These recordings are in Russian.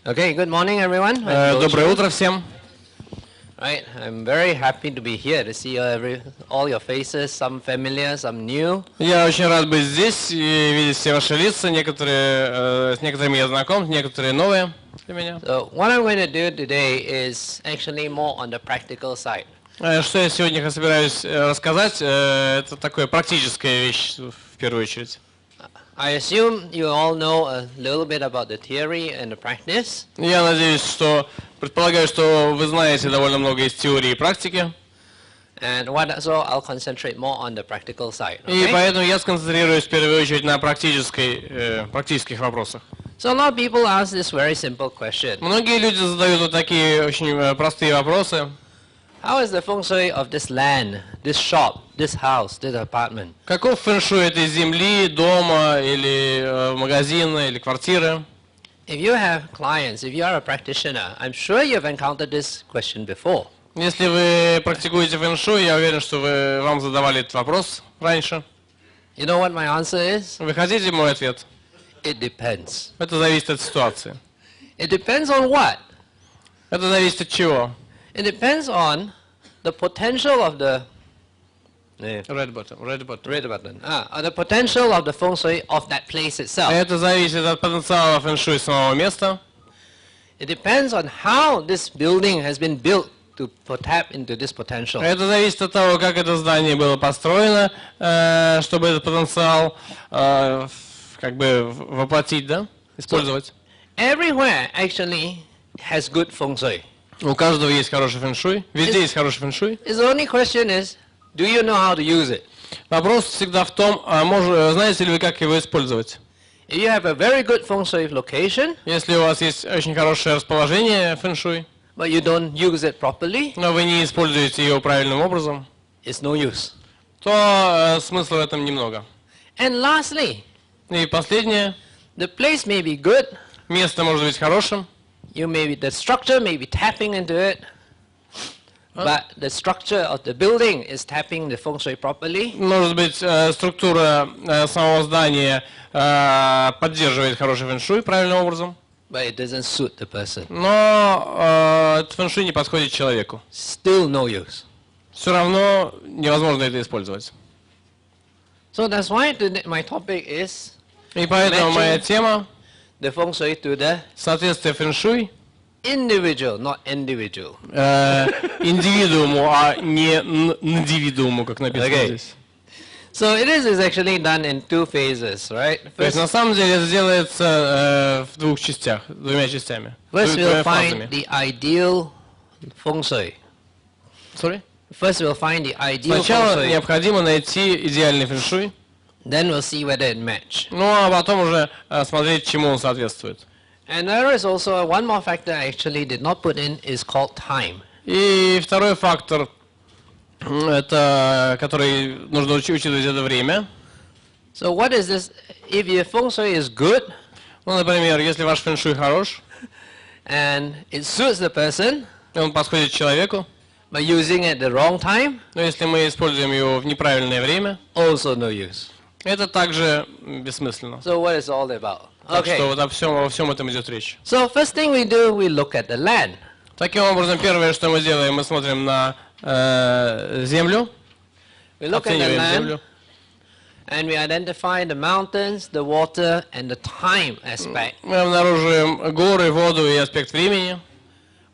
Okay, good morning, everyone. Доброе утро всем. Right, I'm very happy to be here to see all your faces, some familiar, some new. Я очень рад быть здесь и видеть все ваши лица. Некоторые с некоторыми я знаком, некоторые новые для меня. So what I'm going to do today is actually more on the practical side. Что я сегодня собираюсь рассказать, это такая практическая вещь в первую очередь. I assume you all know a little bit about the theory and the practice. Я надеюсь, предполагаю, что вы знаете довольно много из теории и практики. So I'll concentrate more on the practical side. И поэтому я сконцентрируюсь в первую очередь на практических вопросах. So a lot of people ask this very simple question. Многие люди задают вот такие очень простые вопросы. How is the feng shui of this land, this shop, this house, this apartment? Каков фэн-шуй этой земли, дома, или магазина, или квартиры? If you have clients, if you are a practitioner, I'm sure you've encountered this question before. Если вы практикуете фэн-шуй, я уверен, что вам задавали этот вопрос раньше. You know what my answer is? Вы хотите мой ответ? It depends. Это зависит от ситуации. It depends on what? Это зависит от чего? It depends on the potential of the Red button. The potential of the feng shui of that place itself. Это зависит от потенциала фэн-шуй самого места. It depends on how this building has been built to tap into this potential. Это зависит от того, как это здание было построено, чтобы этот потенциал как бы воплотить, да, использовать. Everywhere actually has good feng shui. У каждого есть хороший фэн-шуй, везде есть хороший фэн-шуй. The only question is, do you know how to use it? Вопрос всегда в том, знаете ли вы, как его использовать? If you have a very good feng shui location, если у вас есть очень хорошее расположение фэн-шуй, but you don't use it properly, но вы не используете его правильным образом, it's no use. То смысла в этом немного. And lastly, и последнее, the place may be good, место может быть хорошим, the structure may be tapping into it, but the structure of the building is tapping the feng shui properly. Может быть, структура самого здания поддерживает хороший фэн-шуй правильным образом, but it doesn't suit the person. Но этот фэн-шуй не подходит человеку. Still no use. Все равно невозможно это использовать. So that's why my topic is и поэтому моя тема the feng shui to the соответствие фэн-шуй individual, not individual. Индивидууму, а не индивидууму, как написано здесь. So it is actually done in two phases, right? То есть на самом деле это делается в двумя частями. First we'll find the ideal feng shui. Sorry? First we'll find the ideal feng Сначала shui. необходимо найти идеальный фэн-шуй. Then we'll see whether it match. Ну а потом уже смотреть, чему он соответствует. And there is also one more factor I actually did not put in is called time. И второй фактор, который нужно учитывать, это время. So what is this? If your feng shui is good, ну, например, если ваш фэн-шуй хорош, and it suits the person, и он подходит человеку, but using it at the wrong time, но если мы используем его в неправильное время, also no use. Это также бессмысленно. So what is all about? Так что вот во всем этом идет речь. So first thing we do, we look at the land. Таким образом, первое, что мы делаем, мы смотрим на землю, оцениваем землю. And we identify the mountains, the water, and the time aspect. Мы обнаруживаем горы, воду и аспект времени.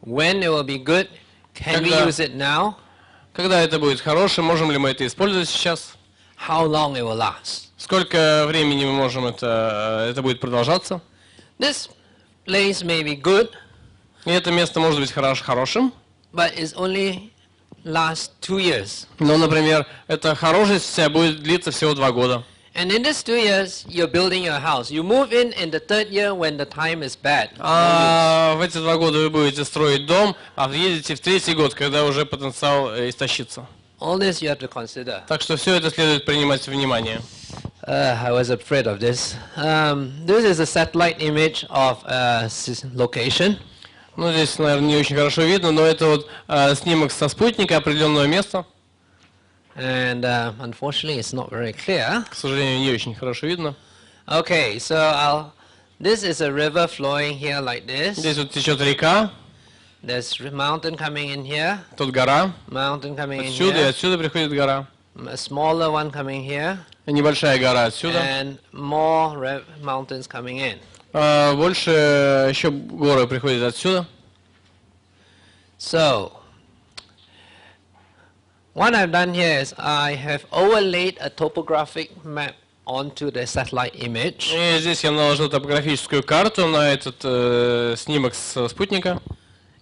When it will be good, can we use it now? Когда это будет хорошим, можем ли мы это использовать сейчас? How long it will last? Сколько времени мы можем это будет продолжаться? This place may be good. И это место может быть хорошим. But it's only last 2 years. Но, например, эта хорошесть будет длиться всего 2 года. And in these 2 years, you're building your house. You move in the 3rd year when the time is bad. В эти 2 года вы будете строить дом, а въедете в 3-й год, когда уже потенциал истощится. All this you have to consider. Так что все это следует принимать во внимание. I was afraid of this. This is a satellite image of location. Ну, здесь, наверное, не очень хорошо видно, но это вот снимок со спутника определенного места. And unfortunately, it's not very clear. К сожалению, не очень хорошо видно. Okay, so This is a river flowing here like this. Здесь вот течет река, There's mountain coming in here, тут гора. mountain coming in Отсюда и here, отсюда приходит гора. a smaller one coming here, Небольшая гора отсюда. and more mountains coming in. Больше еще горы приходят отсюда. So, what I've done here is I have overlaid a topographic map onto the satellite image. И здесь я наложил топографическую карту на этот снимок с спутника.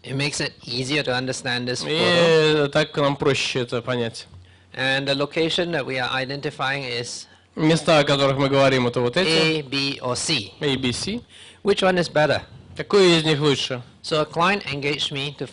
It makes it easier to understand this photo. И так нам проще это понять. And the location that we are identifying is Места, о которых мы говорим, это вот эти. A, B, or C. A, B, C. Which one is better? Какой из них лучше? So a client engaged me to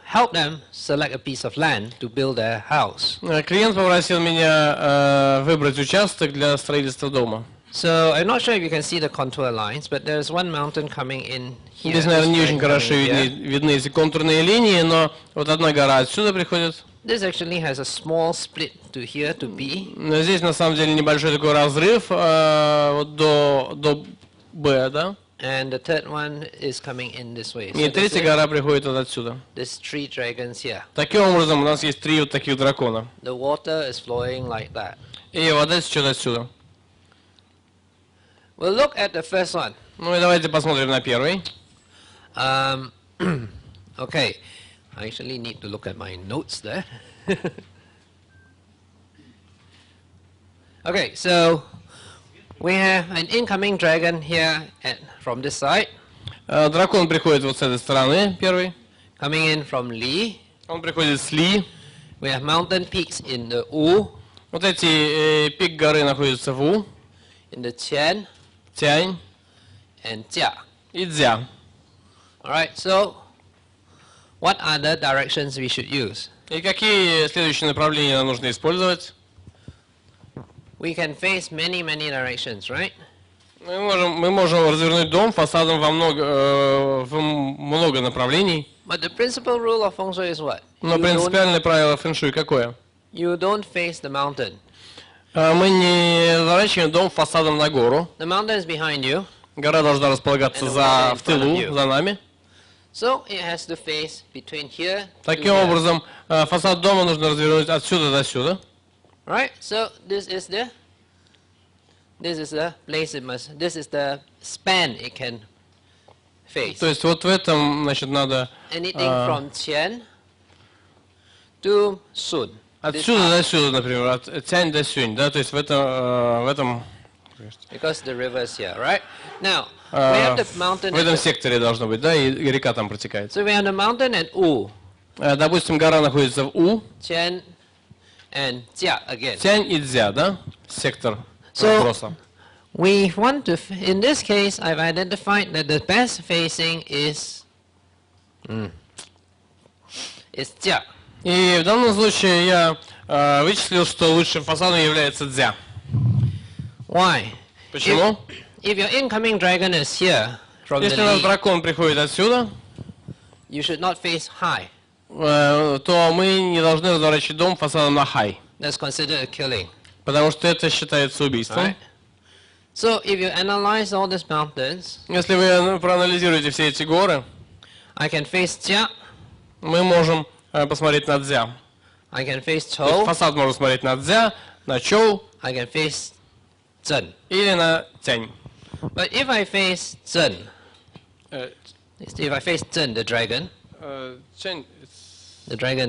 help them select a piece of land to build their house. Клиент попросил меня выбрать участок для строительства дома. So I'm not sure if you can see the contour lines, but there's one mountain coming in here. Здесь, наверное, не this очень one хорошо coming here. видны эти контурные линии, но вот одна гора отсюда приходит. This actually has a small split to here to B. Но здесь на самом деле небольшой такой разрыв вот до Б, да? And the third one is coming in this way. И третья гора приходит вот отсюда. There's 3 dragons here. Таким образом, у нас есть 3 вот таких дракона. The water is flowing like that. И вода течет отсюда. We'll look at the first one. Ну и давайте посмотрим на первый. Okay, I actually need to look at my notes there. Okay, so we have an incoming dragon here from this side, Дракон приходит вот с этой стороны, первый. coming in from Li. Он приходит с Ли. We have mountain peaks in the U, Вот эти пик горы находятся в У, in the Qian, Тянь and Jia. и Дзя. Alright, so what are the directions we should use? И какие следующие направления нам нужно использовать? We can face many directions, right? Мы можем развернуть дом фасадом в много направлений. But the principal rule of feng shui is what? Но принципиальное правило фэн-шуй какое? You don't face the mountain. Мы не разворачиваем дом фасадом на гору. The mountain is behind you, Гора должна располагаться в тылу, за нами. so it has to face between here to Таким here. образом, фасад дома нужно развернуть отсюда до сюда. Right? So this is the place it must, this is the span it can face. То есть вот в этом, значит, надо Anything from Qian to Sun. отсюда до сюда, например, от Тянь до Сюнь, да, то есть в этом Because the river is here, right? Now, we have the mountain. в этом секторе должно быть, да, и река там протекает. So we have the mountain and U, Допустим, гора находится в У, Qian and Jia again. Тянь и Дзя, да, сектор So- вопроса. We want to, in this case, I've identified that the best facing is Jia. И в данном случае я вычислил, что лучшим фасадом является Дзя. Why? Почему? If your incoming dragon is here from Если у нас the дракон приходит отсюда, you should not face high. то мы не должны разворачивать дом фасадом на хай, That's considered a killing. потому что это считается убийством. Right? So if you analyze all these mountains, Если вы проанализируете все эти горы, I can face Jia, мы можем посмотреть на Дзя. I can face То есть Chou, фасад можно смотреть на Дзя, на Чоу I can face Zhen. или на Тянь. But if I face Zhen, if I face Zhen, the dragon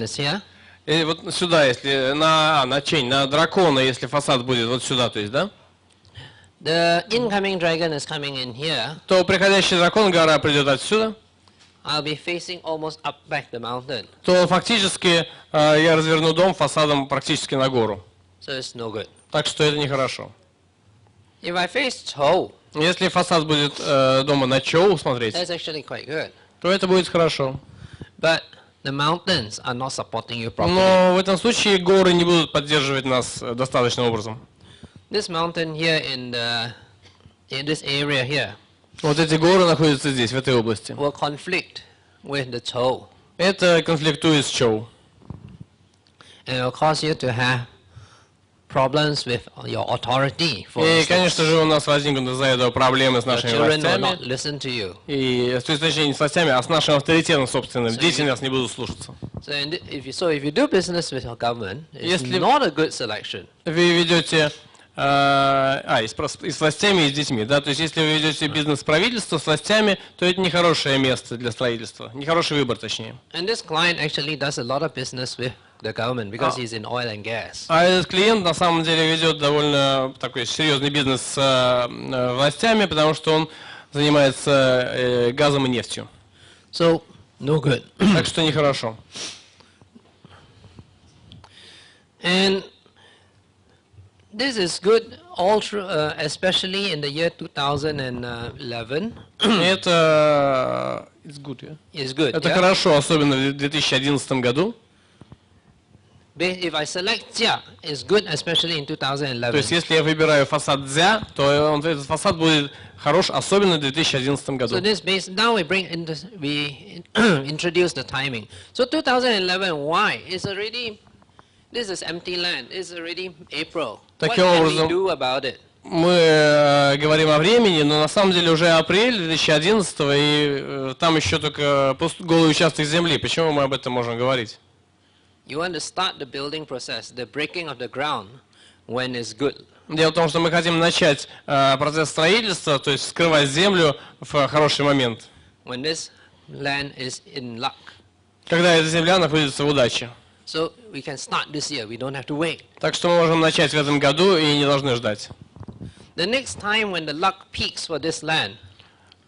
is here. И вот сюда, если на Чень, на дракона, если фасад будет вот сюда, то есть, да, The incoming dragon is coming in here. то приходящий дракон, гора придет отсюда, I'll be facing almost up back the mountain. то фактически я разверну дом фасадом практически на гору. So it's no good. Так что это нехорошо. If I face Chou, Если фасад будет дома на Чоу смотреть, that's actually quite good. то это будет хорошо. But the mountains are not supporting you properly. Но в этом случае горы не будут поддерживать нас достаточным образом. This mountain here in this area here Вот эти горы находятся здесь, в этой области. will conflict with the Chou. Это конфликтует с Чоу. And it will cause you to have problems with your authority, for И, instance. конечно же, у нас возникнут из-за этого проблемы с Your нашими children will властями. not listen to you. И, то есть, точнее, не с властями, а с нашим авторитетом собственным. Дети нас не будут слушаться. So, if you do business with your government, it's Если- not a good selection. Вы ведете... и с властями, и с детьми. Да? То есть, если вы ведете бизнес правительства с властями, то это нехорошее место для строительства. Нехороший выбор, точнее. And this client actually does a lot of business with the government because he's in oil and gas. А этот клиент на самом деле ведет довольно такой серьезный бизнес с властями, потому что он занимается газом и нефтью. So, no good. Так что нехорошо. And this is good all through, especially in the year 2011. Это it's good, yeah? Is good. Это yeah? хорошо, особенно в 2011 году. If I select Jia, it's good, especially in То 2011. есть, если я выбираю фасад Дзя, то этот фасад будет хорош, особенно в 2011 году. So this base now we introduce the timing. So 2011, why? It's already this is empty land. It's already April. What Таким can we образом, do about it? Мы говорим о времени, но на самом деле уже апрель 2011, и там еще только голый участок земли. Почему мы об этом можем говорить? You want to start the building process, the breaking of the ground, when it's good. Дело в том, что мы хотим начать процесс строительства, то есть вскрывать землю в хороший момент, When this land is in luck. когда эта земля находится в удаче. So we can start this year. We don't have to wait. Так что мы можем начать в этом году и не должны ждать. The next time when the luck peaks for this land,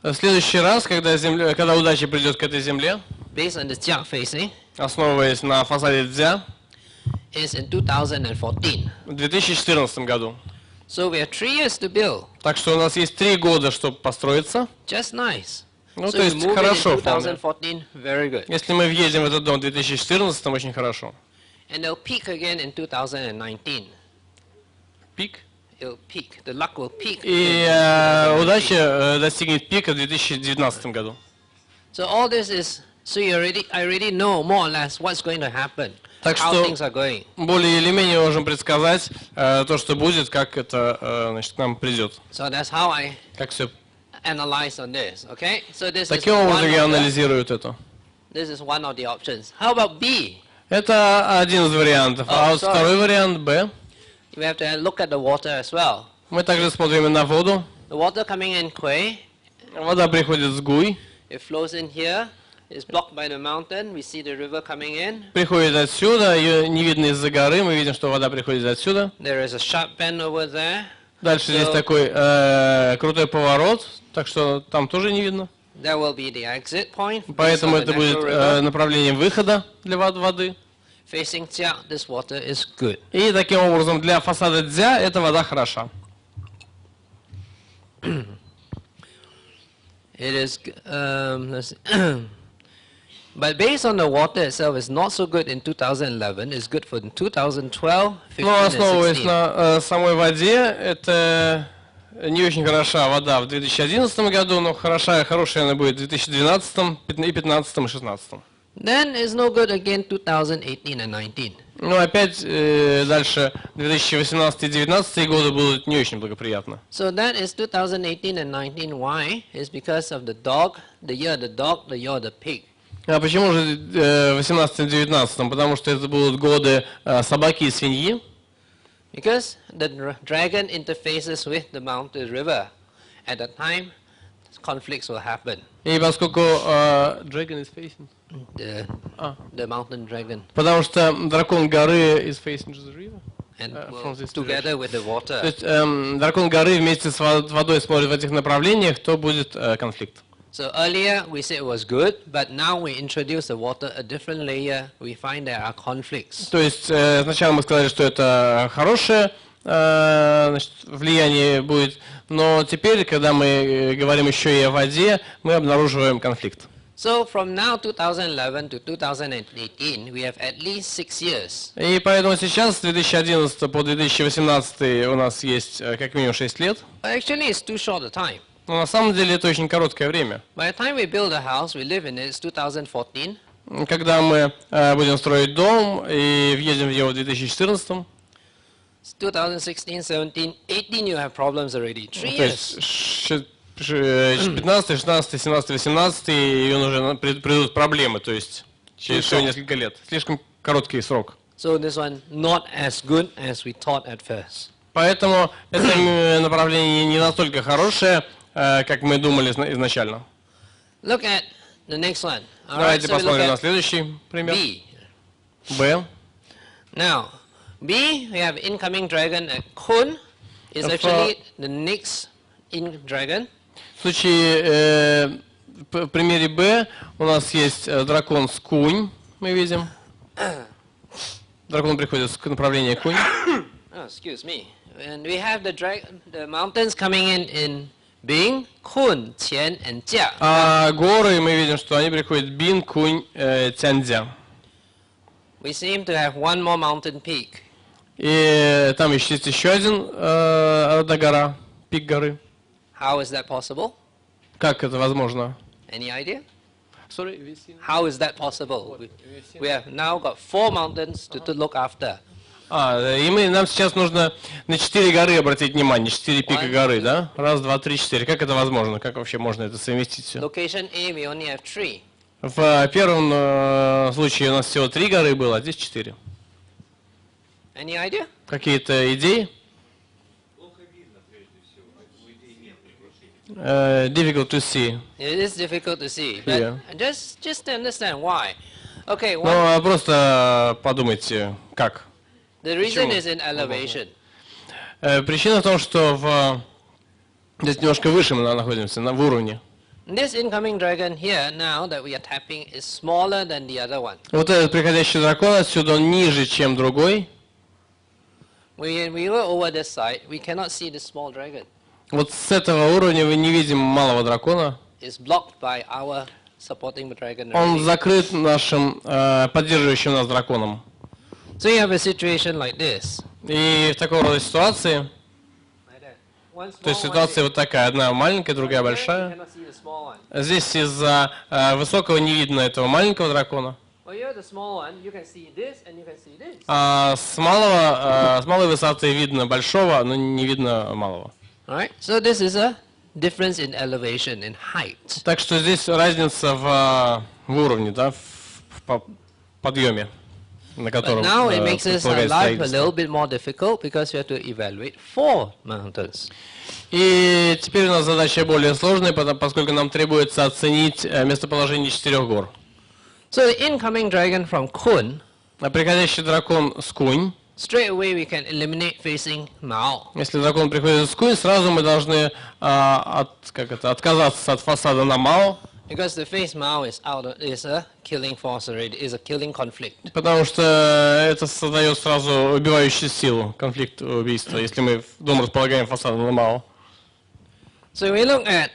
В следующий раз, когда удача придет к этой земле, based on the Jia facing, основываясь на фасаде Дзя, is in 2014. в 2014 году. So we have 3 years to build. Так что у нас есть 3 года, чтобы построиться. Just nice. Ну, So то you есть move хорошо in вполне. 2014, very good. Если мы въедем в этот дом в 2014, очень хорошо. And they'll peak again in 2019. Пик. It'll peak. The luck will peak. И in 2019. удача достигнет пика в 2019 году. So all this is, so I already know more or less what's going to happen, Так how что things are going. более или менее можем предсказать то, что будет, как это значит, к нам придет. So that's how I Как все. analyze on this. Okay. So this Таким is образом я one of анализирую это. the options. How about B? Это один из вариантов. А вот sorry. второй вариант, Б. We have to look at the water as well. Мы также смотрим и на воду. The water coming in Kui, Вода приходит с Гуй, it flows in here. It's blocked by the mountain. We see the river coming in. приходит отсюда, ее не видно из-за горы, мы видим, что вода приходит отсюда. There is a sharp bend over there. Дальше здесь So- такой крутой поворот, так что там тоже не видно. That will be the exit point. Поэтому based on the это будет natural river. направлением выхода для воды. Facing Jia, this water is good. И таким образом для фасада Дзя эта вода хороша. It is, let's see. But based on the water itself, it's not so good in 2011. It's good for 2012, 15, Но and основываясь 16. на самой воде, это не очень хороша вода в 2011 году, но хорошая она будет в 2012, и 2015, и 2016. Then it's no good again 2018 and 19. Ну, опять дальше 2018 и 2019 годы будут не очень благоприятны. So that is 2018 and 19. Why? It's because of the dog, the year of the dog, the year of the pig. А почему же 18 и 19? Потому что это будут годы собаки и свиньи. Because the dragon interfaces with the mountain river. At that time, conflicts will happen. И поскольку dragon is facing. The mountain dragon. Потому что дракон горы is facing the river. And From this together with the water. То есть дракон горы вместе с водой смотрит в этих направлениях, то будет конфликт. So earlier we said it was good, but now we introduce the water a different layer. We find there are conflicts. То есть сначала мы сказали, что это хорошее значит, влияние будет, но теперь, когда мы говорим еще и о воде, мы обнаруживаем конфликт. So from now 2011 to 2018, we have at least 6 years. И поэтому сейчас с 2011 по 2018 у нас есть как минимум 6 лет. But actually, it's too short a time. Но на самом деле это очень короткое время. By the time we build a house, we live in it, it's 2014. Когда мы будем строить дом и въедем в него в 2014, 2016, 17, 18 you have problems already. 3 То years. есть 15, 16, 17, 18, и уже придут проблемы, то есть через всего несколько лет. Слишком короткий срок. So this one not as good as we thought at first. Поэтому это направление не настолько хорошее, как мы думали изначально. Look at the next one. All right, Давайте so we look посмотрим на at следующий пример. B. Б. Now, B, we have incoming dragon at Kun, is actually the next in dragon. В случае, в примере Б у нас есть дракон с Кунь, мы видим. Дракон приходит к направлению Кунь. Oh, excuse me. And we have the mountains coming in Bing, Kun, Qian, and Jia. А горы мы видим, что они приходят Бин, Кунь, Тяньцзя. We seem to have one more mountain peak. И там есть еще одна гора, пик горы. How is that possible? Как это возможно? Any idea? How is that possible? We have now got 4 mountains to look after. И нам сейчас нужно на 4 горы обратить внимание, 4 пика горы, да? Раз, два, три, 4. Как это возможно? Как вообще можно это совместить все? Location A, we only have 3. В первом случае у нас всего 3 горы было, а здесь 4. Any idea? Какие-то идеи? Difficult to see. It is difficult to see, but Yeah. just to understand why. Okay, Но просто подумайте, как. the reason Почему? is in elevation. Причина в том, что здесь немножко выше мы находимся, в уровне. This incoming dragon here now that we are tapping is smaller than the other one. Вот этот приходящий дракон отсюда, он ниже, чем другой. When we go over this side, we cannot see the small dragon. Вот с этого уровня вы не видим малого дракона. It's blocked by our supporting the dragon. Он already. закрыт нашим поддерживающим нас драконом. So you have a situation like this. И в такого рода ситуации, Like that. One то есть small, ситуация one вот такая, одна маленькая, big. другая Here, you большая. cannot see the small one. Здесь из-за высокого не видно этого маленького дракона. Well, here the small one, you can see this and you can see this. А с малой высоты видно большого, но не видно малого. All right. So this is a difference in elevation, in height. Так что здесь разница в уровне, да, в подъеме, на But котором now it makes us our предполагается life a строительство. little bit more difficult because we have to evaluate 4 mountains. И теперь у нас задача более сложная, поскольку нам требуется оценить местоположение 4 гор. So the incoming dragon from Kun, А приходящий дракон с Кунь, straight away we can eliminate facing Mao. если дракон приходит с Кунь, сразу мы должны отказаться от фасада на Мао, Because the face Mao is is a killing force already, is a killing conflict. потому что это создает сразу убивающую силу, конфликт убийства, если мы в дом располагаем фасадом на Мао. So we look at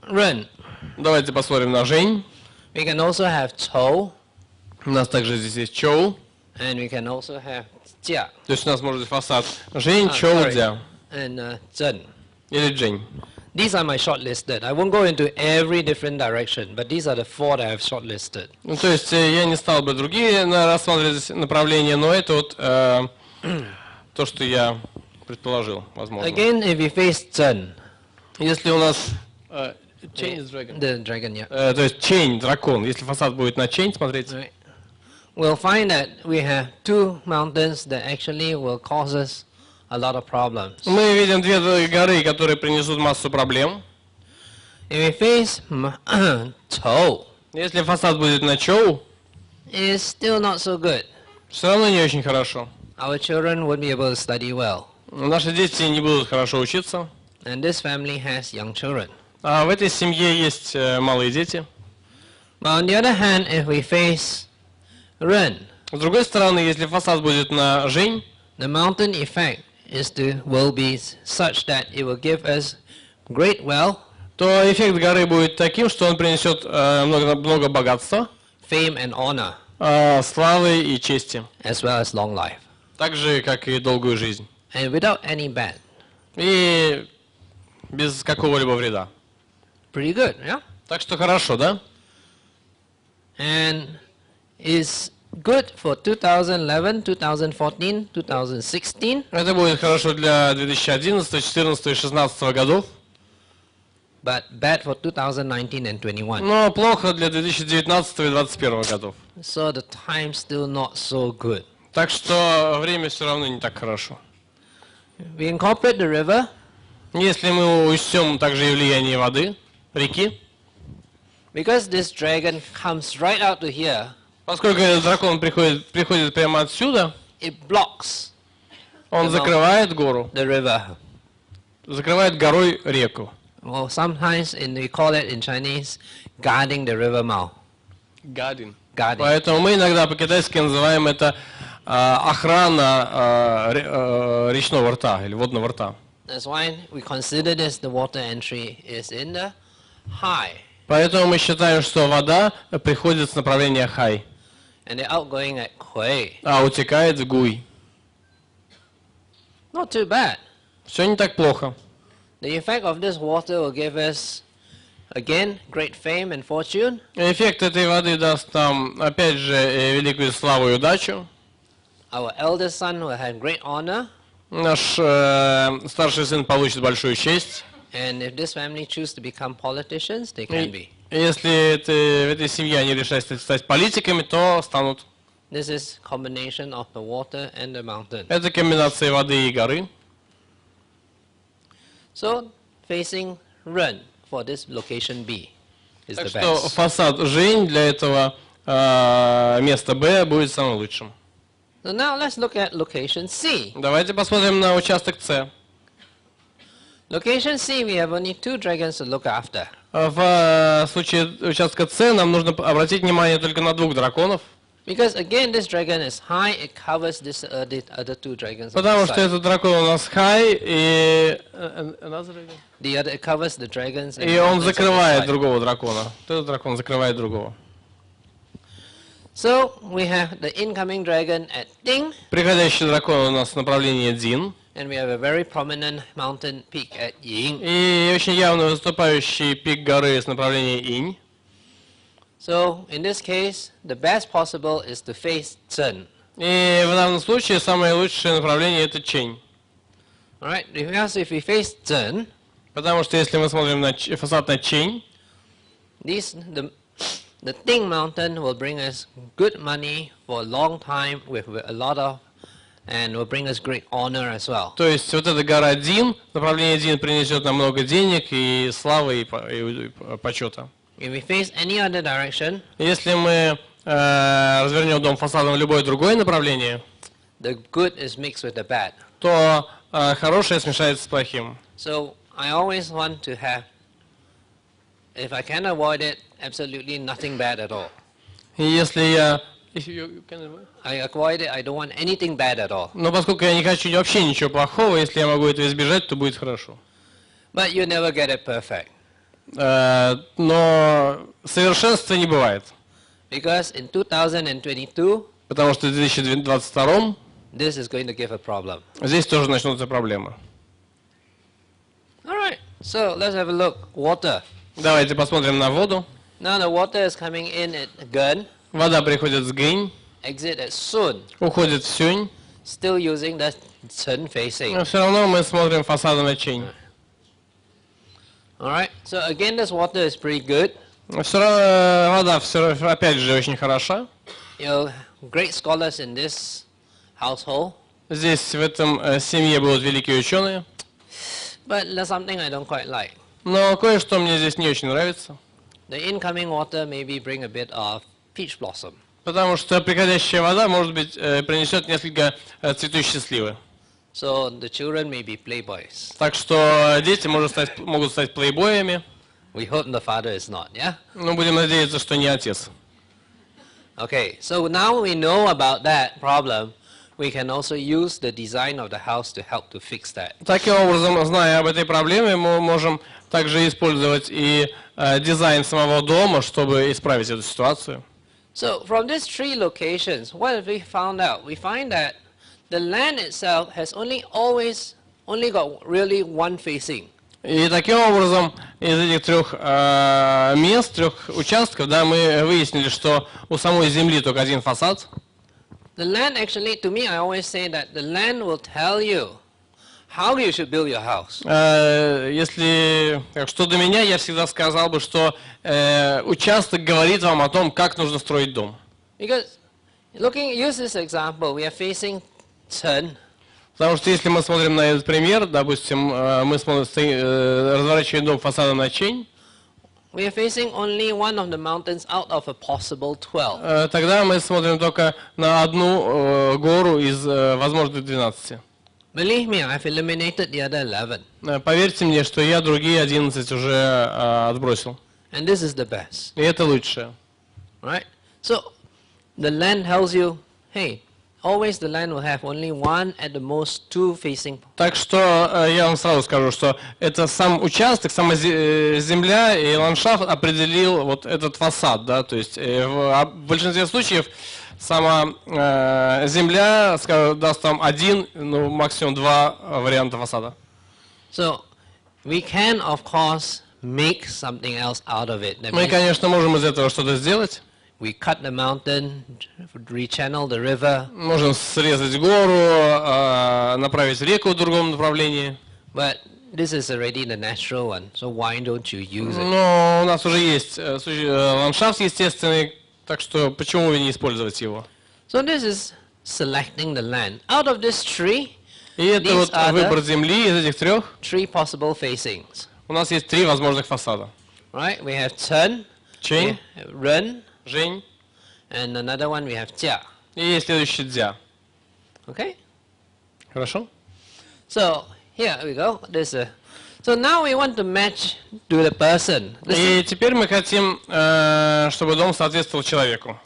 Ren. Давайте посмотрим на Жень. We can also have Chou, У нас также здесь есть Чоу. and we can also have Jia То есть у нас может быть фасад Жень, Ah, Чоу, sorry. Дзя. and Zhen. Или Джень. These are my shortlisted. I won't go into every different direction, but these are the 4 that I've shortlisted. Ну, то есть я не стал бы другие рассматривать здесь направления, но это вот то, что я предположил, возможно. Again, if we face Zhen, Если у нас Chain is dragon. the dragon, yeah, То есть Чень, дракон. Если фасад будет на Чень смотреть, right, we'll find that we have 2 mountains that actually will cause us a lot of problems. мы видим 2 горы, которые принесут массу проблем. If we face Chou, Если фасад будет на Чоу, it's still not so good. все равно не очень хорошо. Our children won't be able to study well. Наши дети не будут хорошо учиться. And this family has young children. А в этой семье есть малые дети. But on the other hand, if we face Ren, С другой стороны, если фасад будет на Жень, the mountain effect will be such that it will give us great wealth, то эффект горы будет таким, что он принесет много богатства, fame and honor, славы и чести. as well as long life. Так же, как и долгую жизнь. And without any bad. И без какого-либо вреда. Pretty good, yeah? Так что хорошо, да? And is good for 2011, 2014, 2016. Это будет хорошо для 2011, 2014 и 2016 годов. But bad for 2019 and 21. Но плохо для 2019 и 2021 годов. So the time's still not so good. Так что время все равно не так хорошо. We incorporate the river. Если мы учтем также и влияние воды, реки, Because this dragon comes right out to here, поскольку этот дракон приходит прямо отсюда, it blocks он закрывает гору, the river. закрывает горой реку. Well, sometimes we call it in Chinese, guarding the river mouth. Guarding. Guarding. Поэтому мы иногда по-китайски называем это охрана речного рта или водного рта. That's why we consider this the water entry is in the high. Поэтому мы считаем, что вода приходит с направления хай, And the outgoing at Kui. а утекает в гуй. Not too bad. Все не так плохо. The effect of this water will give us, again, great fame and fortune. Эффект этой воды даст нам, опять же, великую славу и удачу. Our eldest son will have great honor. Наш старший сын получит большую честь. And if this family choose to become politicians, they can be. Если в этой семье они решат стать политиками, то станут. This is combination of the water and the mountain. Это комбинация воды и горы. So, facing Ren for this location B is Так the что best. фасад Жень для этого места Б будет самым лучшим. So now let's look at location C. Давайте посмотрим на участок С. Location C, we have only 2 dragons to look after. В случае участка С нам нужно обратить внимание только на 2 драконов. Because again, this dragon is high, it covers this, the other 2 dragons. on Потому the что side. этот дракон у нас хай, и The other, it covers the dragons. and и он mountains on the закрывает side. другого дракона. Этот дракон закрывает другого. So we have the incoming dragon at Ding, Приходящий дракон у нас в направлении Дин. and we have a very prominent mountain peak at Ying. И очень явно выступающий пик горы с направления Инь. So in this case, the best possible is to face Zhen. И в данном случае самое лучшее направление это Чень. All right, because if we face Zhen, Потому что если мы смотрим на фасад на Чень, the Ding mountain will bring us good money for a long time with a lot of, and will bring us great honor as well. то есть вот эта гора Дин, направление Дин принесет нам много денег и славы и почета. If we face any other direction, Если мы развернем дом фасадом в любое другое направление, the good is mixed with the bad. то хорошее смешается с плохим. So I always want to have, if I can avoid it, absolutely nothing bad at all. И если я... I avoid it, I don't want anything bad at all. Но поскольку я не хочу вообще ничего плохого, если я могу этого избежать, то будет хорошо. But you never get it perfect. Но совершенства не бывает. Because in 2022, Потому что в 2022 this is going to give a problem. здесь тоже начнутся проблемы. All right, so let's have a look. Water. Давайте посмотрим на воду. Now the water is coming in at Gun, Вода приходит с Гэнь, exit at Sun, уходит в Сюнь. still using the Sun facing. Но все равно мы смотрим фасадом на Чень. All right, so again, this water is pretty good. Вода опять же очень хороша. You know, great scholars in this household. Здесь в этом семье будут великие ученые. But there's something I don't quite like. Но кое-что мне здесь не очень нравится. The incoming water maybe bring a bit of peach blossom. Потому что приходящая вода, может быть, принесет несколько цветущей сливы. So the children may be playboys. Так что дети могут стать плейбоями. We hope the father is not, yeah? Но будем надеяться, что не отец. Okay, so now we know about that problem. We can also use the design of the house to help to fix that. Таким образом, зная об этой проблеме, мы можем также использовать и дизайн самого дома, чтобы исправить эту ситуацию. So from these 3 locations, what have we found out? We find that the land itself has only got really one facing. И таким образом, из этих 3 мест, 3 участков, да, мы выяснили, что у самой земли только один фасад. The land actually, to me, I always say that the land will tell you how you should build your house. Если что до меня, я всегда сказал бы, что участок говорит вам о том, как нужно строить дом. Because use this example, we are facing Chen. Потому что если мы смотрим на этот пример, допустим, мы разворачиваем дом фасадом на Чень, We are facing only one of the mountains out of a possible 12. Тогда мы смотрим только на одну гору из возможных 12. Believe me, I've eliminated the other 11. Поверьте мне, что я другие 11 уже отбросил. And this is the best. И это лучшее. Right? So, the land tells you, hey, always the land will have only one, at the most two facing. Так что я вам сразу скажу, что это сам участок, сама земля и ландшафт определил вот этот фасад, да, то есть в большинстве случаев сама земля даст вам один, ну максимум два варианта фасада. So we can, of course, make something else out of it. Мы, конечно, можем из этого что-то сделать. We cut the mountain, rechannel the river. Можем срезать гору, направить реку в другом направлении. But this is already the natural one, so why don't you use it? Но у нас уже есть ландшафт естественный, так что почему бы не использовать его? So this is selecting the land. Out of this tree, И это вот выбор земли из этих трех. Three possible facings. У нас есть три возможных фасада. Right? We have Chen, Чень, Ren, Жень, and another one we have Jia. и следующий Дзя. Okay? Хорошо? So here we go. So now we want to match to the person. И теперь мы хотим, чтобы дом соответствовал человеку.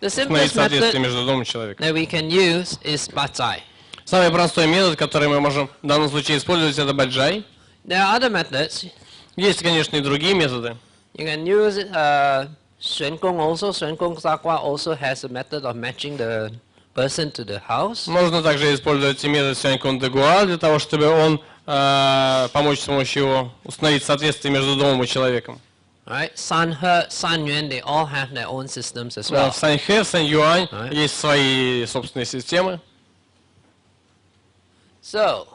The Установить simplest соответствие method между домом и человеком. that we can use is Bajai. Самый простой метод, который мы можем в данном случае использовать, это баджай. There are other methods. Есть, конечно, и другие методы. You can use Xuan Gong also. Xuan Gong Sakwa also has a method of matching the person to the house. Можно также использовать и метод Сюань-Кун де Гуа для того, чтобы он помочь с помощью его установить соответствие между домом и человеком. Right? Sanhe, Sanyuan, they all have their own systems as well. В Саньхэ, в Сань-Юань есть свои собственные системы. So,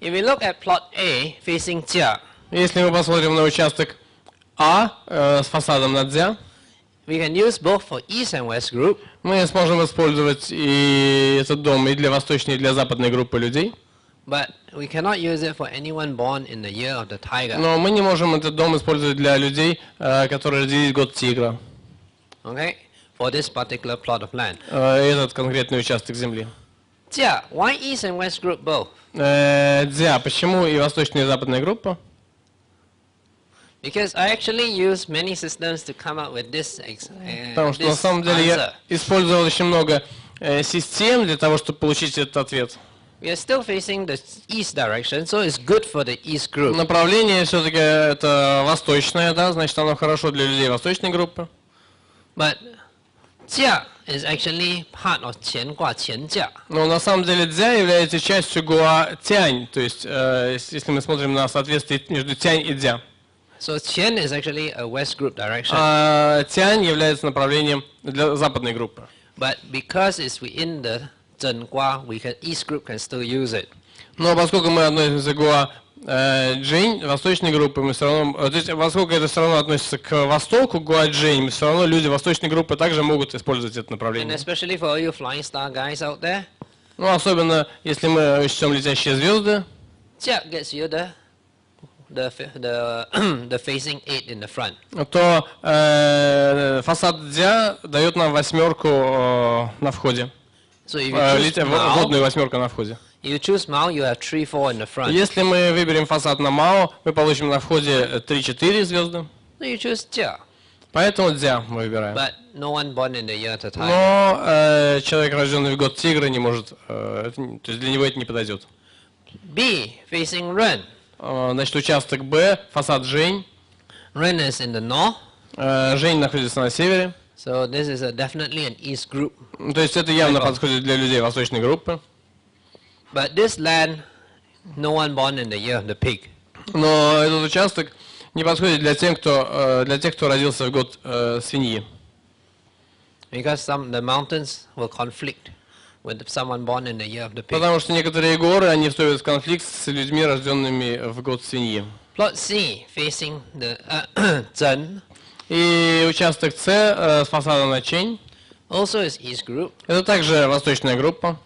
if we look at plot A facing Jia, Если мы посмотрим на участок А с фасадом на Дзя, we can use both for East and West group. мы сможем использовать и этот дом и для восточной, и для западной группы людей. But we cannot use it for anyone born in the year of the tiger. Но мы не можем этот дом использовать для людей, которые родились в год тигра. Okay? For this particular plot of land. Этот конкретный участок земли. Jia, why East and West group both? Дзя, почему и восточная, и западная группа? Because I actually use many systems to come up with this Потому что на самом деле я использовал очень много систем для того, чтобы получить этот ответ. We are still facing the east direction, so it's good for the east group. Направление все-таки это восточное, да, значит оно хорошо для людей восточной группы. But Jia is actually part of Qian Gua Qian Jia. Но на самом деле Дзя является частью Гуа Тянь, то есть если мы смотрим на соответствие между Тянь и Дзя. So Qian is actually a west group direction. Тянь является направлением для западной группы. But because it's within the Zhen Gua, east group can still use it. Но поскольку мы относимся к Гуа Джень, восточной группы, мы все равно, то есть поскольку это все равно относится к востоку, Гуа Джень, мы все равно люди восточной группы также могут использовать это And направление. especially for all you flying star guys out there, Ну, особенно если мы учтем летящие звезды, Jia gets you the facing 8 in the front. то фасад Дзя дает нам восьмерку на входе. So if you choose Mao, Водную восьмерку на входе. you choose Mao, you have 3-4 in the front. Если мы выберем фасад на Мао, мы получим на входе 3-4 звезды. So you choose Jia. Поэтому Дзя мы выбираем. But no one born in the year of the tiger. Но человек, рожденный в год тигра, не может, то есть для него это не подойдет. B, facing Ren. Значит, участок Б, фасад Жень. Ren is in the north. Жень находится на севере. So this is definitely an east group. То есть это явно подходит для людей восточной группы. But this land, no one born in the year of the pig. Но этот участок не подходит для тех, кто родился в год свиньи. Because the mountains will conflict. with someone born in the year of the pig. Потому что некоторые горы, они вступают в конфликт с людьми, рожденными в год свиньи. Plot C facing the Zhen И участок С с фасадом на Чень. also is East group, Это также восточная группа.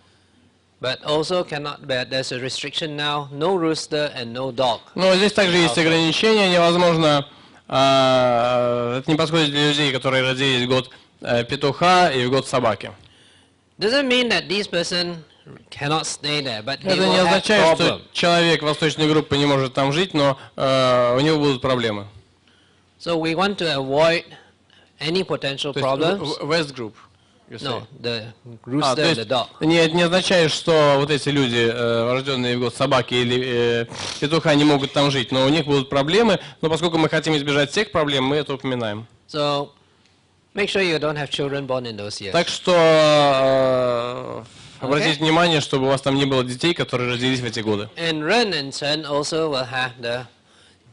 but also cannot bear. There's a restriction now: no rooster and no dog. Но здесь также есть ограничения. Невозможно, это не подходит для людей, которые родились в год петуха и в год собаки. Doesn't mean that this person cannot stay there, but they Это will не have означает, что problem. человек восточной группы не может там жить, но у него будут проблемы. So we want to avoid any potential То есть problems. West Group. you say. No, the То rooster and есть the dog. не означает, что вот эти люди, рожденные в год собаки или петуха, не могут там жить, но у них будут проблемы, но поскольку мы хотим избежать всех проблем, мы это упоминаем. So make sure you don't have children born in those years. Так что обратите внимание, чтобы у вас там не было детей, которые родились в эти годы. And Ren and Chen also will have the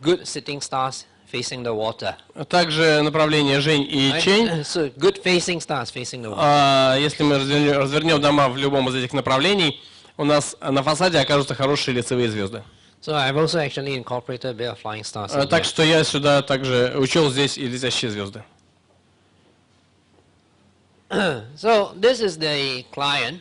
good sitting stars facing the water. Также направление Жень и Right? Чень. So good facing stars facing the water. Если мы развернем дома в любом из этих направлений, у нас на фасаде окажутся хорошие лицевые звезды. So I've also actually incorporated a bit of flying stars. In Так there. что я сюда также учел здесь и летящие звезды. So this is the client.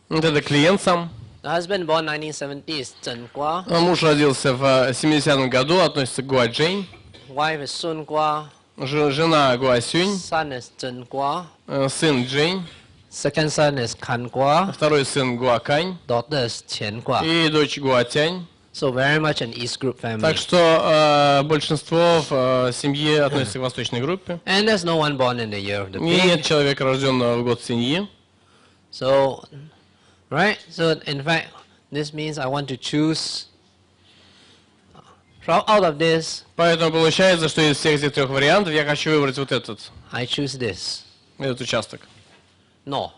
Вот это клиент сам. The husband born 1970 is Chen Gua. Муж родился в 70-м году, относится к Гуа Джень. Wife is Sun Gua. Жена Гуа Сюнь. Son is Chen Gua. Сын Джень. Second son is Kan Gua. Второй сын Гуа Кань. Daughter is Qian Gua. И дочь Гуа Тянь. So very much an East group family. Так что большинство в семье относится к восточной группе. And there's no one born in the year of the И нет pig. человека, рожденного в год свиньи. So, right? So in fact, this means I want to choose from out of this. Поэтому получается, что из всех этих трех вариантов я хочу выбрать вот этот I choose this. Этот участок. No.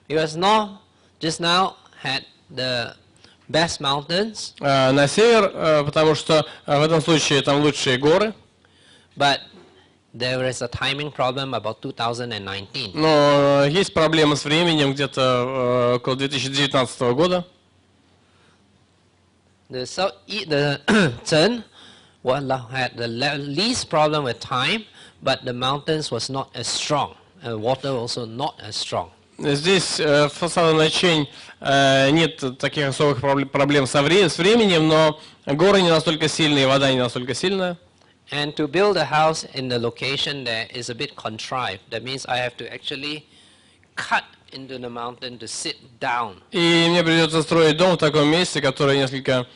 Because no just now had the best mountains, На север, потому что в этом случае там лучшие горы. but there is a timing problem about 2019. Но есть проблемы с временем где-то около 2019 года. The Chen had the least problem with time, but the mountains was not as strong, and water also not as strong. Здесь фасада на Чень нет таких особых проблем с временем, но горы не настолько сильные, вода не настолько сильная. And to build a house in the location there is a bit contrived. That means I have to actually cut into the mountain to sit down. И мне придется строить дом в таком месте, которое несколько,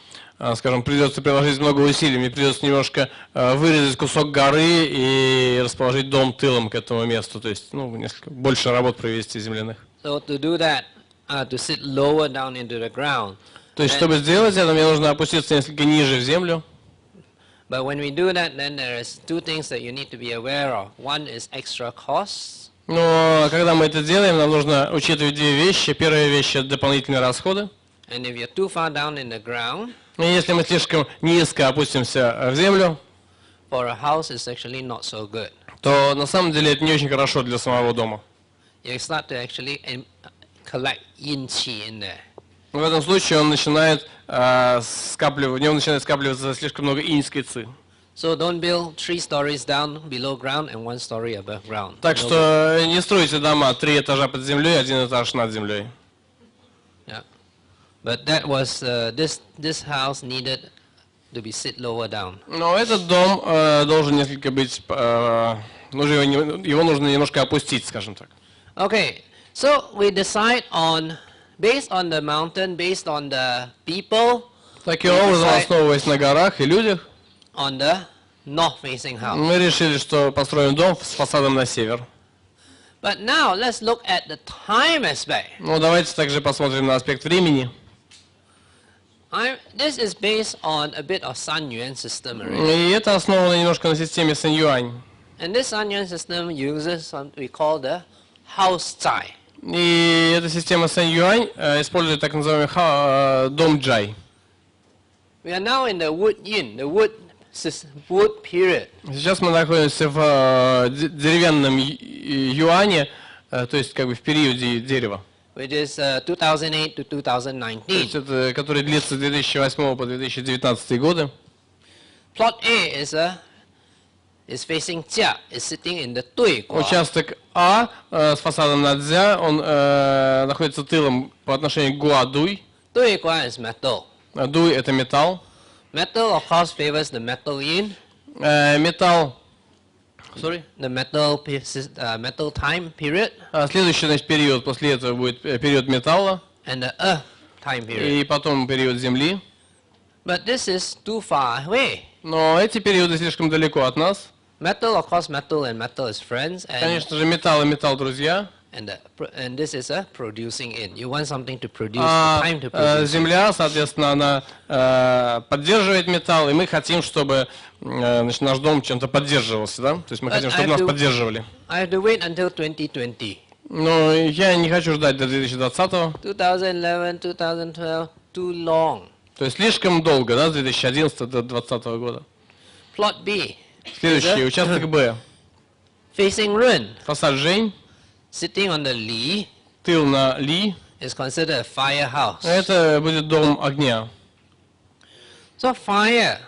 скажем, придется приложить много усилий. Мне придется немножко вырезать кусок горы и расположить дом тылом к этому месту. То есть, несколько больше работ провести земляных. So to do that, to sit lower down into the ground. То есть, чтобы сделать это, мне нужно опуститься несколько ниже в землю. But when we do that, then there is two things that you need to be aware of. One is extra costs. Но когда мы это делаем, нам нужно учитывать две вещи. Первая вещь – это дополнительные расходы. And if you're too far down in the ground, И если мы слишком низко опустимся в землю, for a house, it's actually not so good. то на самом деле это не очень хорошо для самого дома. You start to actually collect yin qi in there. В этом случае он начинает в нем начинает скапливаться слишком много иньской ци. So don't build 3 stories down below ground and 1 story above ground. Так что не стройте дома 3 этажа под землей, 1 этаж над землей. Yeah. But that was this house needed to be sit lower down. Но этот дом должен несколько быть, его нужно немножко опустить, скажем так. Okay. So we decide on based on the mountain, based on the people, Таким образом, основываясь на горах и людях, on the north-facing house. мы решили, что построим дом с фасадом на север. But now let's look at the time aspect. Ну, давайте также посмотрим на аспект времени. This is based on a bit of Sun Yuan system already. И это основано немножко на системе Сань-Юань. And this Sun Yuan system uses something we call the house zai. И эта система Сань-Юань использует так называемый дом Джай. We are now in the wood yin, the wood period. Сейчас мы находимся в деревянном юане, то есть как бы в периоде дерева. which is 2008 to То есть 2019. это, который длится с 2008 по 2019 годы. Plot A is facing Jia, is sitting in the Dui Gua. Участок А с фасадом на Дзя, он находится тылом по отношению к Гуа Дуй. Dui Gua is metal. Дуй это металл. Metal, of course, favors the metal yin, Металл. the metal metal time period, Следующий, значит, период после этого будет период металла. and the earth time period. И потом период Земли. But this is too far away. Но эти периоды слишком далеко от нас. Metal, of course, metal and metal is friends, Конечно же, металл и металл друзья. and this is a producing in. You want something to produce, the time to produce. Земля, соответственно, она поддерживает металл, и мы хотим, чтобы значит, наш дом чем-то поддерживался, да? То есть мы хотим, чтобы нас поддерживали. I have to wait until 2020. Но я не хочу ждать до 2020-го. 2011, 2012, too long. То есть слишком долго, да, с 2011 до 2020 года. Plot B, Следующий, участок Б. facing Ren, Фасад Жень, sitting on the Li, тыл на Ли. is considered a firehouse. Это будет дом огня. So fire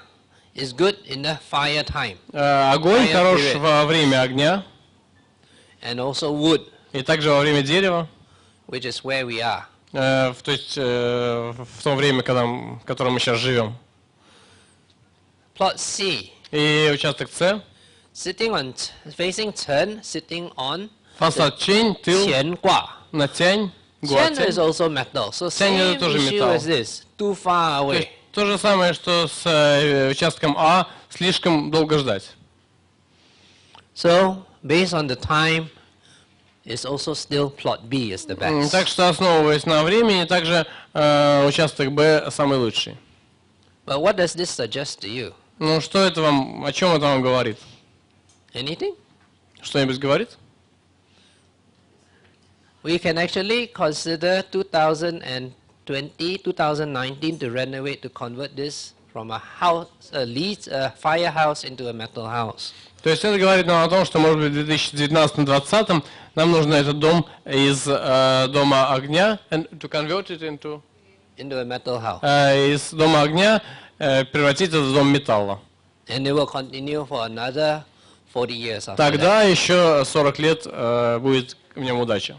is good in the fire time, Огонь Fire хорош period. во время огня, and also wood, и также во время дерева. which is where we are. То есть в то время, в котором мы сейчас живем. Plot C, И участок С. facing Chen, sitting on Фасад Чень, тыл Qian Gua. на Тянь. Гуа Qian is Тянь. also metal, so Qian same это тоже issue металл. as this, too far То away. есть то же самое, что с участком А, слишком долго ждать. So based on the time, it's also still plot B is the best. Так что, основываясь на времени, также участок Б самый лучший. But what does this suggest to you? Ну, что это вам, о чем это вам говорит? Anything? Что-нибудь говорит? We can actually consider 2020, 2019 to renovate, to convert this from a house, a firehouse into a metal house. То есть это говорит нам о том, что, может быть, в 2019-2020 нам нужно этот дом из дома огня, to convert it into A metal house. Из дома огня превратить это в дом металла. And it will continue for another 40 years after Тогда that. еще 40 лет будет в нем удача.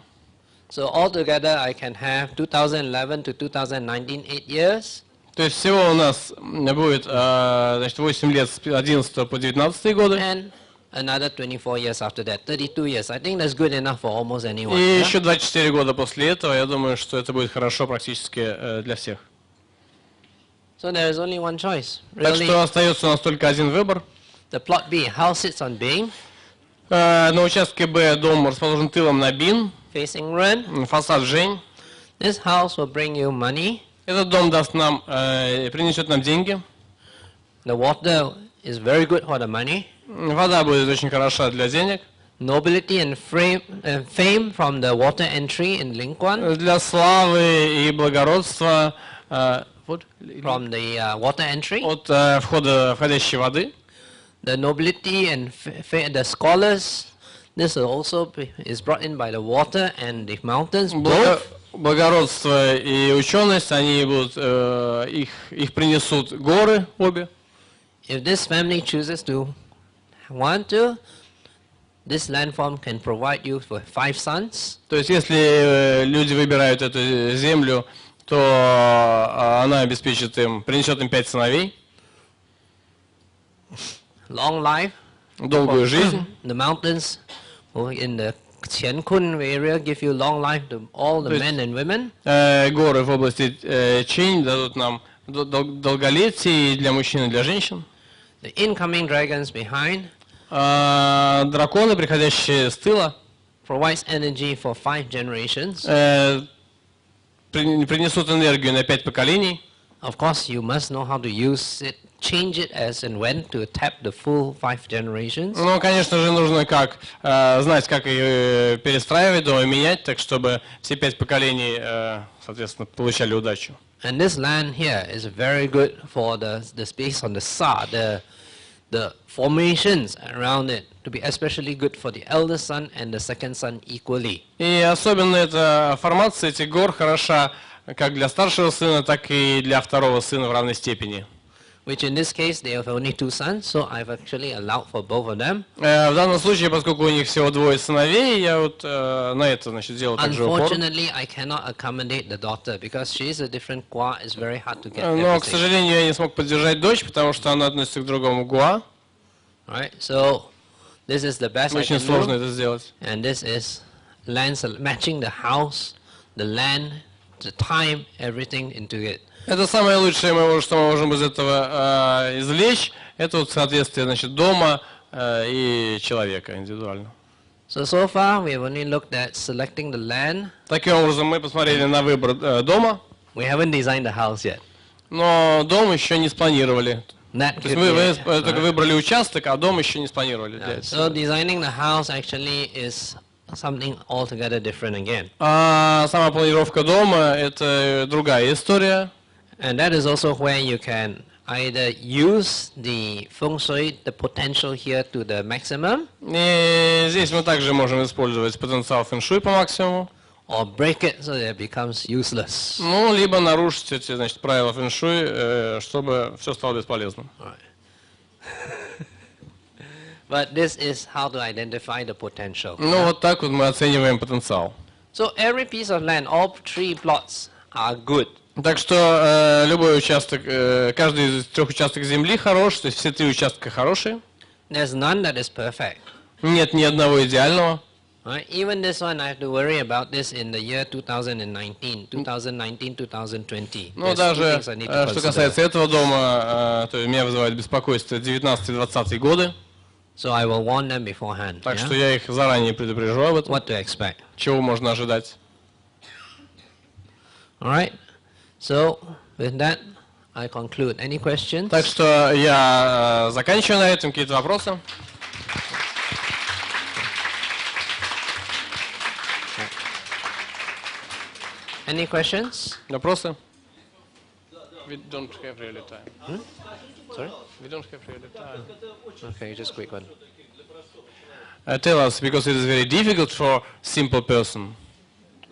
So altogether I can have 2011 to 2019, 8 years. То есть всего у нас будет значит, 8 лет с 11 по 19 годы. And another 24 years after that, 32 years. I think that's good enough for almost anyone. И yeah? еще 24 года после этого, я думаю, что это будет хорошо практически для всех. So there is only one choice. Так Really, что остается у нас только один выбор. the plot B, house sits on Bing, На участке Б дом расположен тылом на Бин, facing Ren. фасад Жень. This house will bring you money. Этот дом даст нам, принесет нам деньги. The water is very good for the money. Вода будет очень хороша для денег. Nobility and fame from the water entry in Lingquan, Для славы и благородства from the water entry. от входящей воды. The nobility and the scholars, this also is brought in by the water and the mountains. Both. Благородство и ученость, они будут, их принесут горы обе. If this family chooses to want to, this landform can provide you with 5 sons. То есть, если люди выбирают эту землю, то она обеспечит им, принесет им 5 сыновей, Long life. долгую жизнь. The mountains in the Qiankun area give you long life to all the men and women. Горы в области Чень дадут нам долголетие и для мужчин, и для женщин. The incoming dragons behind Драконы, приходящие с тыла, provides energy for 5 generations. Принесут энергию на 5 поколений. Of course, you must know how to use it, change it as and when to tap the full 5 generations. Ну, конечно же, нужно знать, как ее перестраивать, дома менять, так чтобы все 5 поколений, соответственно, получали удачу. And this land here is very good for the space on the Sa, the the formations around it to be especially good for the eldest son and the second son equally. И особенно эта формация этих гор хороша как для старшего сына, так и для второго сына в равной степени. Which in this case they have only 2 sons, so I've actually allowed for both of them. В данном случае, поскольку у них всего 2 сыновей, я вот на это, значит, делал также упор. Unfortunately, I cannot accommodate the daughter because she is a different Gua. It's very hard to get Но, к everything. сожалению, я не смог поддержать дочь, потому что она относится к другому Гуа. Right, so this is the best I Очень can сложно do. это сделать. And this is matching the house, the land, the time, everything into it. Это самое лучшее, что мы можем из этого извлечь. Это вот соответствие, значит, дома и человека индивидуально. So far we have only looked at selecting the land. Таким образом, мы посмотрели на выбор дома. We haven't designed the house yet. Но дом еще не спланировали. That То есть could мы be только выбрали участок, а дом еще не спланировали. Для So этого. designing the house actually is something altogether different again. А сама планировка дома – это другая история. And that is also where you can either use the feng shui, the potential here to the maximum, И здесь мы также можем использовать потенциал фэн-шуй по максимуму. or break it so that it becomes useless. Ну, либо нарушить эти, значит, правила фэн-шуй, чтобы все стало бесполезным. But this is how to identify the potential. Ну, вот так вот мы оцениваем потенциал. So every piece of land, all 3 plots are good. Так что любой участок, каждый из 3 участков земли хорош, то есть все 3 участка хорошие. There's none that is perfect. Нет ни одного идеального. Right? Even this one, I have to worry about this in the year 2019, 2020. Ну, There's 2 даже things I need to что consider. касается этого дома, то меня вызывает беспокойство 19-20 годы. So I will warn them beforehand. Так Yeah? что я их заранее предупрежу об этом. What to expect. Чего можно ожидать. All right. So with that, I conclude. Any questions? Так что я заканчиваю на этом. Какие-то вопросы? Any questions? Вопросы? We don't have really time. Sorry? We don't have really time. Okay, just quick one. Tell us, because it is very difficult for simple person.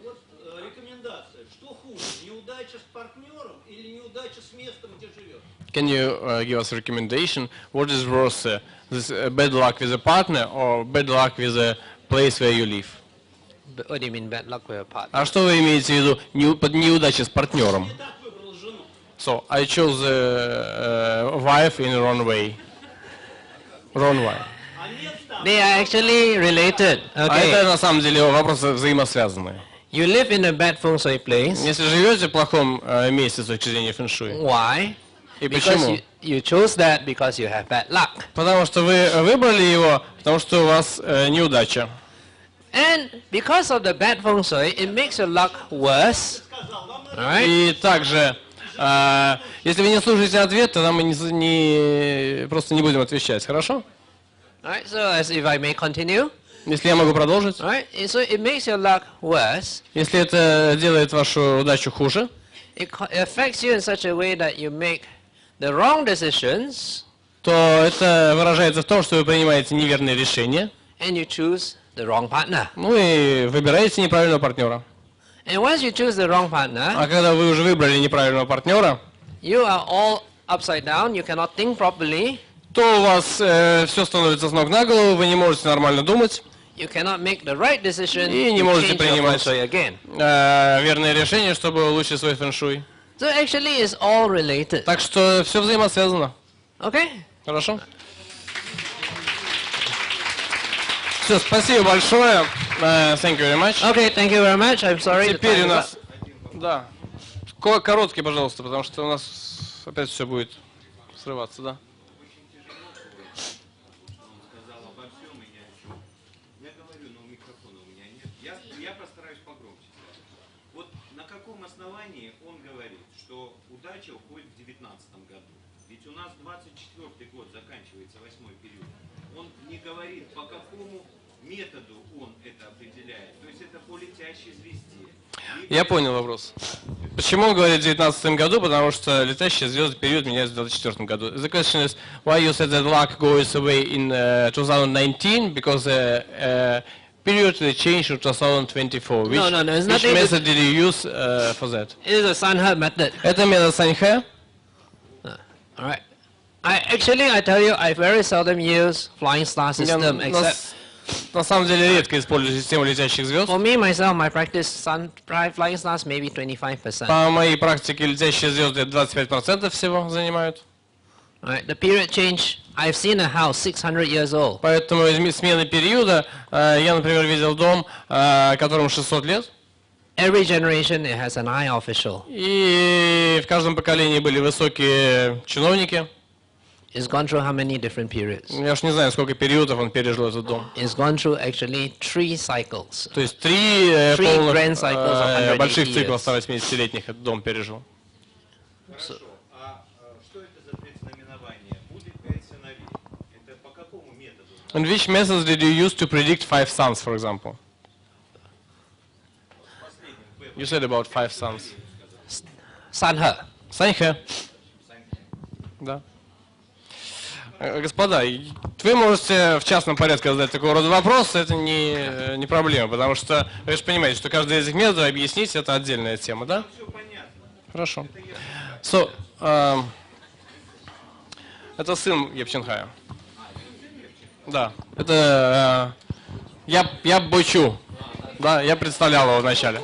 Вот рекомендация. Что хуже, неудача с партнером или неудача с местом, где живет? Can you give us a recommendation? What is worse, this bad luck with a partner or bad luck with a place where you live? What do you mean bad luck with a partner? А что вы имеете в виду под неудачей с партнером? Не так выбрал жену. So, I chose a wife in the wrong way. Wrong way. А место They are actually related. А Okay. это на самом деле вопросы взаимосвязанные. You live in a bad feng shui place. Если живете в плохом месте с точки зрения фэн-шуй, Why? и Because почему? you chose that because you have bad luck. Потому что вы выбрали его, потому что у вас неудача. And because of the bad feng shui, it makes your luck worse. сказал, вам надо Alright? И также, если вы не слушаете ответ, тогда мы просто не будем отвечать, хорошо? Alright, so as if I may continue. Если я могу продолжить. Alright, so it makes your luck worse. Если это делает вашу удачу хуже, It affects you in such a way that you make the wrong decisions то это выражается в том, что вы принимаете неверные решения, and you choose the wrong partner. ну и выбираете неправильного партнера. And once you choose the wrong partner, А когда вы уже выбрали неправильного партнера, you are all upside down, you cannot think properly, то у вас все становится с ног на голову, вы не можете нормально думать, you cannot make the right decision И не to можете change your feng принимать shui again. верные решения, чтобы улучшить свой фэн-шуй. So actually it's all related. Так что все взаимосвязано. Okay? Хорошо? Все, спасибо большое. Thank you very much. Okay, thank you very much. I'm sorry. the Теперь time у is нас... up. Да. Короткий, пожалуйста, потому что у нас опять все будет срываться, да? Сказал обо всем и ни о чем. Я говорю, но микрофона у меня нет. Я постараюсь погромче сказать. Вот на каком основании он говорит, что удача уходит в 2019 году? Ведь у нас 24-й год заканчивается, 8-й период. Он не говорит, по какому методу он это определяет. То есть это по летящей звезде. Я понял вопрос. Почему он говорит в 2019 году? Потому что летящие звезды период меняется в 2024 году. The question is, why you said that luck goes away in 2019? Because period will change in 2024. Which, No, it's not. which method did you use for that? It is a Sanhe method. Это метод Саньхэ. All right. I tell you, I very seldom use flying star Я system, except на самом деле редко использую систему летящих звезд. for me myself, my practice flying stars maybe 25%. По моей практике летящие звезды 25% всего занимают. All right. The period change. I've seen a house 600 years old. Поэтому из смены периода я, например, видел дом, которому 600 лет. Every generation it has an high official. И в каждом поколении были высокие чиновники. It's gone through how many different periods? Я уж не знаю, сколько периодов он пережил этот дом. It's gone through actually 3 cycles. То есть три grand полных cycles of 180 больших цикла years. 180-летних этот дом пережил. Хорошо. А что это за предзнаменование? Будет 5 сыновей. Это по какому методу? And which methods did you use to predict 5 sons, for example? You said about 5 sons. Sanhe. Саньхэ. Да. Господа, вы можете в частном порядке задать такого рода вопросы, это не проблема, потому что вы же понимаете, что каждый из этих методов объяснить это отдельная тема, да? Все понятно. Хорошо. Это сын Епченхая. Да. Это я Бо Чу. Да, я представлял его вначале.